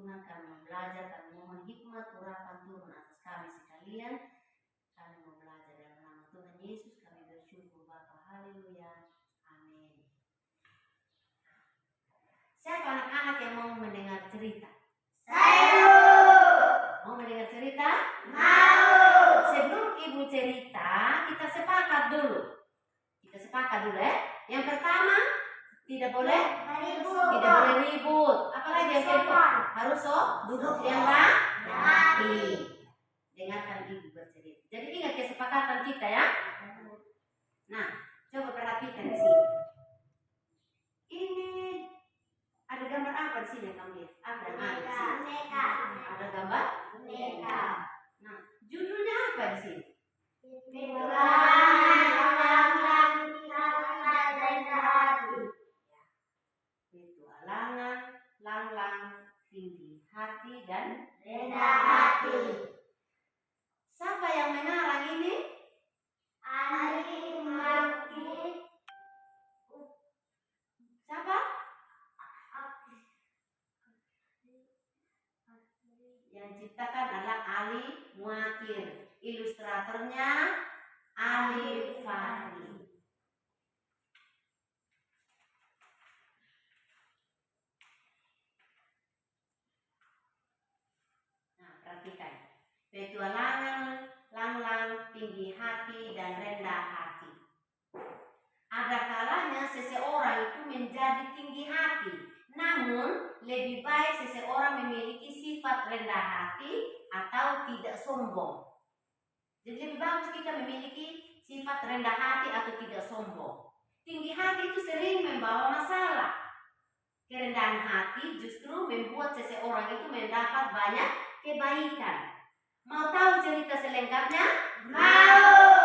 Tuhan, kami mau belajar, kami mohon hikmat, urapan Tuhan atas kami sekalian. Kami mau belajar dalam nama Tuhan Yesus, kami bersyukur Bapa, haleluya, amin. Siapa anak-anak yang mau mendengar cerita? Saya mau mendengar cerita? mau. Sebelum ibu cerita, kita sepakat dulu ya. Yang pertama, tidak boleh ribut. Apalagi yang kedua, harus duduk yang rapi. Dengarkan ibu bercerita. Jadi ingat kesepakatan kita ya. Nah, coba perhatikan di sini. Ini ada gambar apa di sini kamu lihat? Apa yang ada di sini? Ada gambar? Nah, judulnya apa di sini? Petualangan lang-lang tinggi hati dan rendah hati. Siapa yang mengarang ini? Ali Marti. Siapa? Yang ciptakan adalah Ali Muatir. Ilustratornya Ali Fahri. Nah, perhatikan. Petualangan lang-lang tinggi hati dan rendah hati. Ada kalanya seseorang itu menjadi tinggi hati, namun lebih baik seseorang memiliki sifat rendah hati atau tidak sombong. Jadi lebih bagus kita memiliki sifat rendah hati atau tidak sombong. Tinggi hati itu sering membawa masalah. Kerendahan hati justru membuat seseorang itu mendapat banyak kebaikan. Mau tahu cerita selengkapnya? Mau.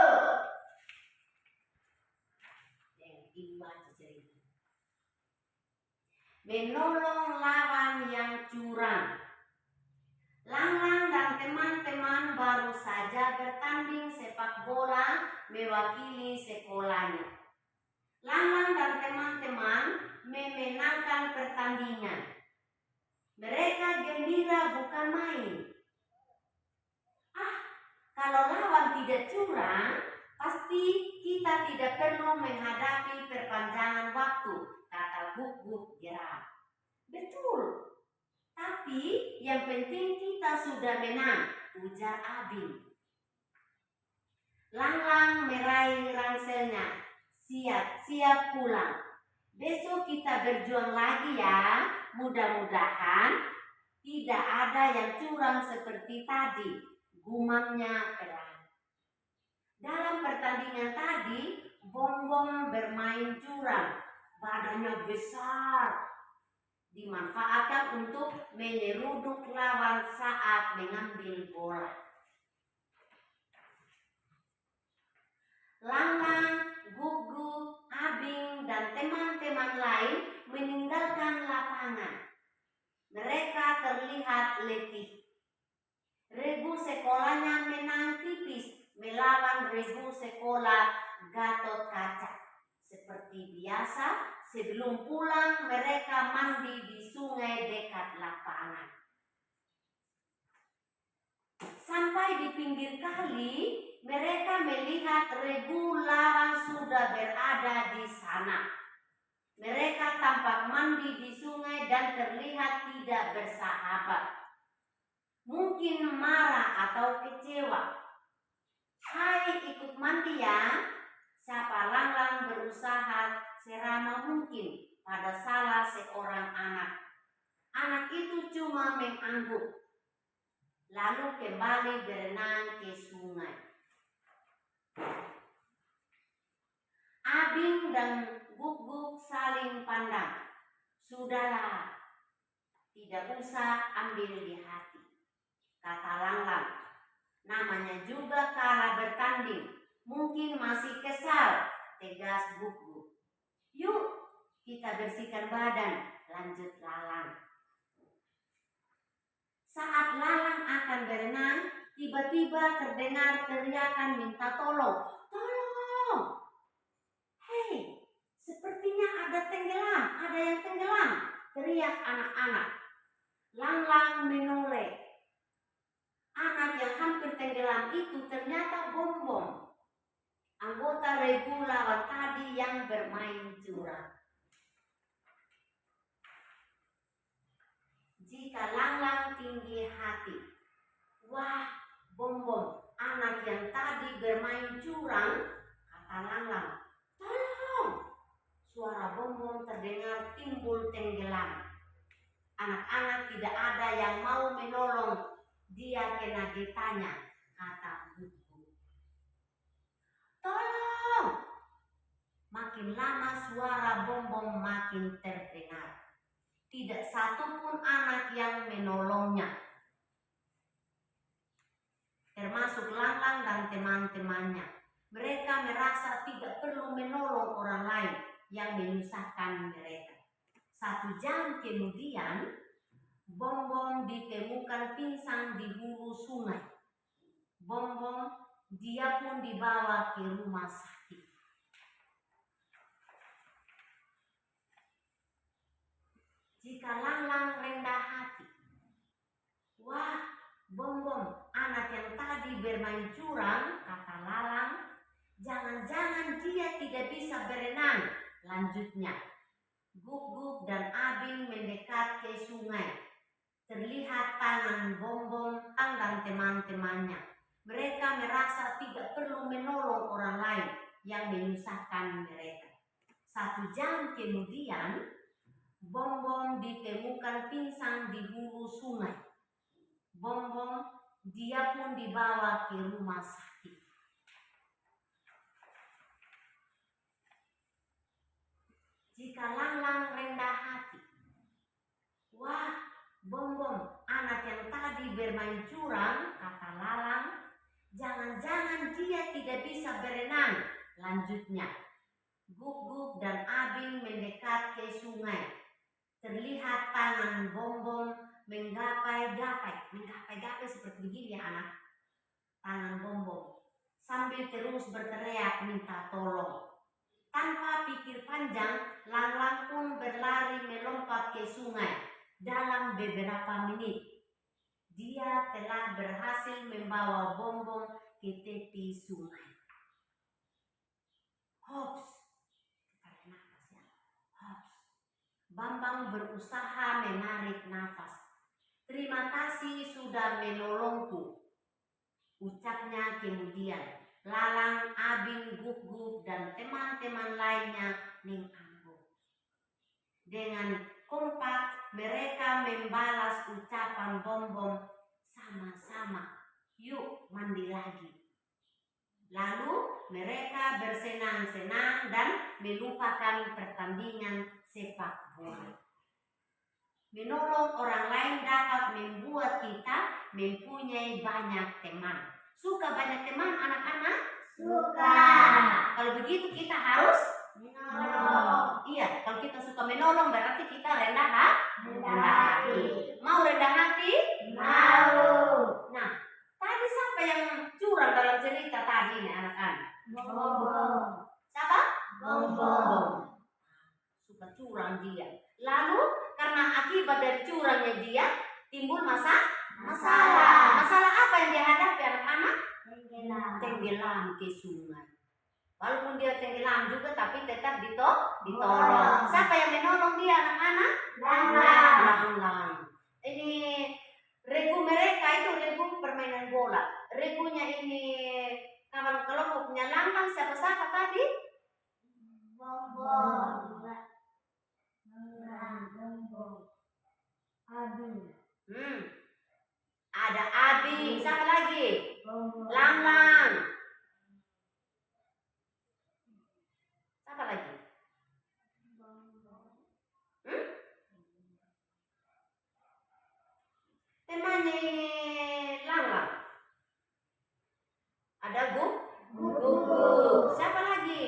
Ibu baca cerita. Menolong lawan yang curang. Lang-lang dan teman-teman baru saja bertanding sepak bola mewakili sekolahnya. Lang-lang dan teman-teman memenangkan pertandingan. Mereka gembira bukan main. Kalau lawan tidak curang, pasti kita tidak perlu menghadapi perpanjangan waktu, kata Guguk geram. Betul. Tapi yang penting kita sudah menang, ujar Abing. Lang-lang meraih ranselnya, siap pulang. Besok kita berjuang lagi ya, mudah-mudahan tidak ada yang curang seperti tadi, gumamnya pelan. Dalam pertandingan tadi, Bongbong bermain curang, badannya besar, dimanfaatkan untuk menyeruduk lawan saat mengambil bola. Lang-lang, Guguk, Abing, dan teman-teman lain meninggalkan lapangan. Mereka terlihat letih. Regu sekolahnya menang tipis melawan regu sekolah Gatot Kaca. Seperti biasa, sebelum pulang mereka mandi di sungai dekat lapangan. Sampai di pinggir kali, mereka melihat regu lawan sudah berada di sana. Mereka tampak mandi di sungai dan terlihat tidak bersahabat. Mungkin marah atau kecewa. Hai, ikut mandi ya. Sapa Lang-lang berusaha seramah mungkin pada salah seorang anak. Anak itu cuma mengangguk, lalu kembali berenang ke sungai. Abing dan Guguk saling pandang. Sudahlah, tidak usah ambil di hati, kata Lang-lang. Namanya juga kalah bertanding, mungkin masih kesal, tegas Guguk. Yuk, kita bersihkan badan, lanjut Lalang. Saat Lalang akan berenang, tiba-tiba terdengar teriakan minta tolong. Tolong! Hei, sepertinya ada yang tenggelam, teriak anak-anak. Lang-lang menoleh. Anak yang hampir tenggelam itu ternyata Bom-bom, anggota regu lawan tadi yang bermain curang. Jika Lang-lang tinggi hati, wah, Bom-bom, anak yang tadi bermain curang, kata Lang-lang, tolong. Suara Bom-bom terdengar timbul tenggelam. Anak-anak tidak ada yang mau menolong. Dia kena getahnya, kata Guguk. Tolong! Makin lama suara Bom-bom makin terdengar. Tidak satu pun anak yang menolongnya. Termasuk Lang-lang dan teman-temannya. Mereka merasa tidak perlu menolong orang lain yang menyusahkan mereka. 1 jam kemudian, Bom-bom ditemukan pingsan di hulu sungai. Bom-bom, dia pun dibawa ke rumah sakit. Jika Lang-lang rendah hati, wah, Bom-bom, anak yang tadi bermain curang, kata Lalang, jangan-jangan dia tidak bisa berenang. Lanjutnya, Guguk dan Abing mendekat ke sungai. Terlihat tangan Bom-bom dan teman-temannya. Mereka merasa tidak perlu menolong orang lain yang menyusahkan mereka. 1 jam kemudian, Bom-bom ditemukan pingsan di hulu sungai. Bom-bom, dia pun dibawa ke rumah sakit. Jika Lang-lang rendah hati, wah, Bom-bom, anak yang tadi bermain curang, kata Lalang, jangan-jangan dia tidak bisa berenang. Lanjutnya, Guguk dan Abing mendekat ke sungai. Terlihat tangan Bom-bom menggapai-gapai seperti begini ya anak. Tangan Bom-bom sambil terus berteriak minta tolong. Tanpa pikir panjang, Lang-lang pun berlari melompat ke sungai. Dalam beberapa menit, dia telah berhasil membawa Bom-bom ke tepi sungai. Hops, tarik nafas ya. Hops. Bambang berusaha menarik nafas. Terima kasih sudah menolongku, ucapnya kemudian. Lalang, Abing, Guguk, dan teman-teman lainnya mengangguk. Dengan kompak mereka membalas ucapan Bom-bom sama-sama. Yuk mandi lagi. Lalu mereka bersenang-senang dan melupakan pertandingan sepak bola. Menolong orang lain dapat membuat kita mempunyai banyak teman. Suka banyak teman anak-anak? Suka. Kalau begitu kita harus Menolong. Iya, kalau kita suka menolong berarti kita rendah hati. Mau rendah hati? Mau. Nah, tadi siapa yang curang dalam cerita tadi nih anak-anak? Bom-bom. Siapa? Bom-bom. Suka curang dia. Lalu karena akibat dari curangnya dia timbul masalah. Masalah apa yang dihadapi anak-anak? Tenggelam ke sungai. Walaupun dia tenggelam juga tapi tetap ditolong. Siapa yang menolong dia anak-anak? Lang-lang. Ini regu mereka itu regu permainan bola. Regunya ini kawan kelompoknya Lang-lang siapa-siapa tadi? Bom-bom. Abing. Ada Abing. Siapa lagi? Bom-bom. Lang-lang. Siapa lagi? Temannya ini Lang-lang. Ada Guguk. Siapa lagi?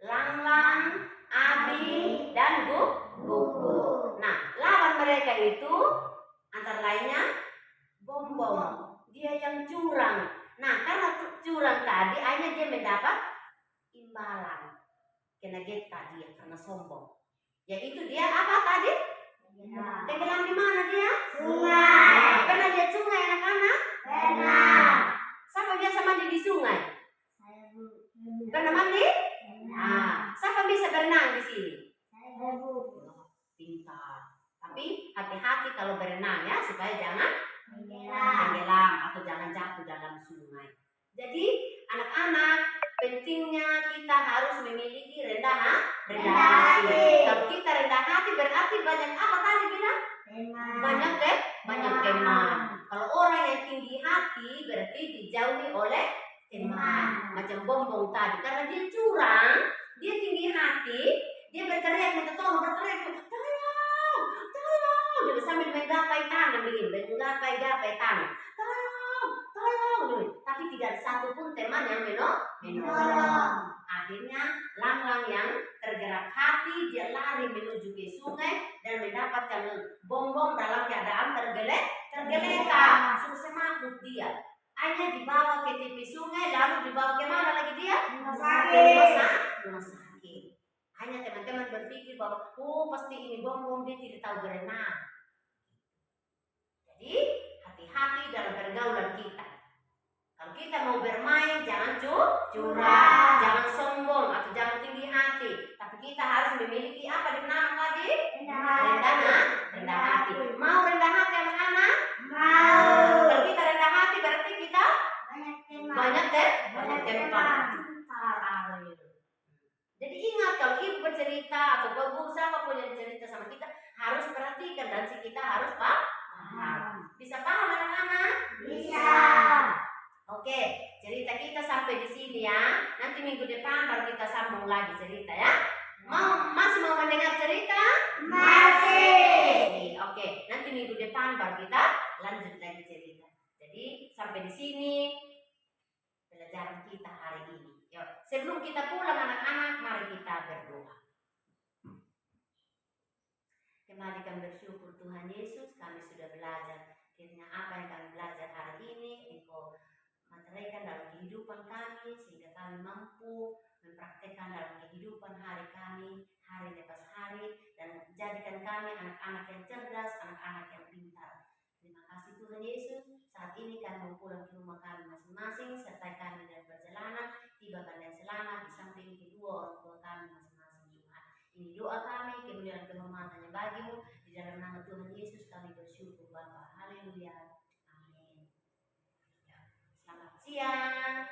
Lang-lang, Abing, dan Guguk. Nah, lawan mereka itu antara lainnya Bom-bom. Dia yang curang. Nah, karena curang tadi, akhirnya dia mendapat imbalan. kena geta dia karena sombong. Yaitu dia apa tadi? Tenggelam di mana dia? Sungai. Pernah lihat sungai anak-anak? Pernah. Siapa biasa mandi di sungai? Saya Bu. Pernah mandi? Pernah. Siapa bisa berenang di sini? Saya Bu. Pintar. Tapi hati-hati kalau berenang ya, supaya jangan Tenggelam. tenggelam atau jangan jatuh dalam sungai. Jadi anak-anak, pentingnya kita harus memiliki rendah hati. Kalau kita rendah hati berarti banyak apa tadi bilang? Teman. Banyak teman. Kalau orang yang tinggi hati berarti dijauhi oleh teman. Macam Bombong tadi, karena dia curang, dia tinggi hati, dia berteriak minta tolong, berteriak tolong, tolong, dia sambil menggapai tangan begini, menggapai tangan, tolong, tapi tidak ada satupun teman yang menolong. Akhirnya Lang-Lang yang tergerak hati, dia lari menuju ke sungai dan mendapatkan Bombong dalam keadaan tergeletak. Susah makut dia. Hanya dibawa ke tepi sungai, lalu dibawa ke mana lagi dia? Rumah Rumah sakit. Hanya teman-teman berpikir bahwa pasti ini Bombong, dia tidak tahu berenang. Jadi hati-hati dalam pergaulan kita. Kalau kita mau bermain, jangan curang, jangan sombong atau jangan tinggi hati. Tapi kita harus memiliki apa di nama tadi? Rendah hati. Mau rendah hati anak-anak? Mau. Kalau kita rendah hati berarti kita banyak teman. Pintar Ariel. Jadi ingat, kalau ibu bercerita atau bagus siapapun yang cerita sama kita, harus perhatikan dan kita harus paham. Bisa paham anak-anak? Bisa. Oke, cerita kita sampai di sini ya. Nanti minggu depan baru kita sambung lagi cerita ya. Masih mau mendengar cerita? Masih. Oke, nanti minggu depan baru kita lanjut lagi cerita. Jadi sampai di sini pelajaran kita hari ini. Yuk, sebelum kita pulang anak-anak, mari kita berdoa. Kembali kami bersyukur Tuhan Yesus, kami sudah belajar. Kiranya apa yang kami belajar hari ini, Engkau materikan dalam kehidupan kami, sehingga kami mampu mempraktekkan dalam kehidupan hari kami, hari lepas hari, dan jadikan kami anak-anak yang cerdas, anak-anak yang pintar. Terima kasih Tuhan Yesus. Saat ini kami mau pulang ke rumah kami masing-masing, sertai kami dalam perjalanan, tiba dengan selamat di samping kedua orang tua kami masing-masing Tuhan. Ini doa kami, kemuliaan kehormatannya bagimu, di dalam nama Tuhan Yesus kami bersyukur Bapa. Haleluya. Amin. Selamat siang.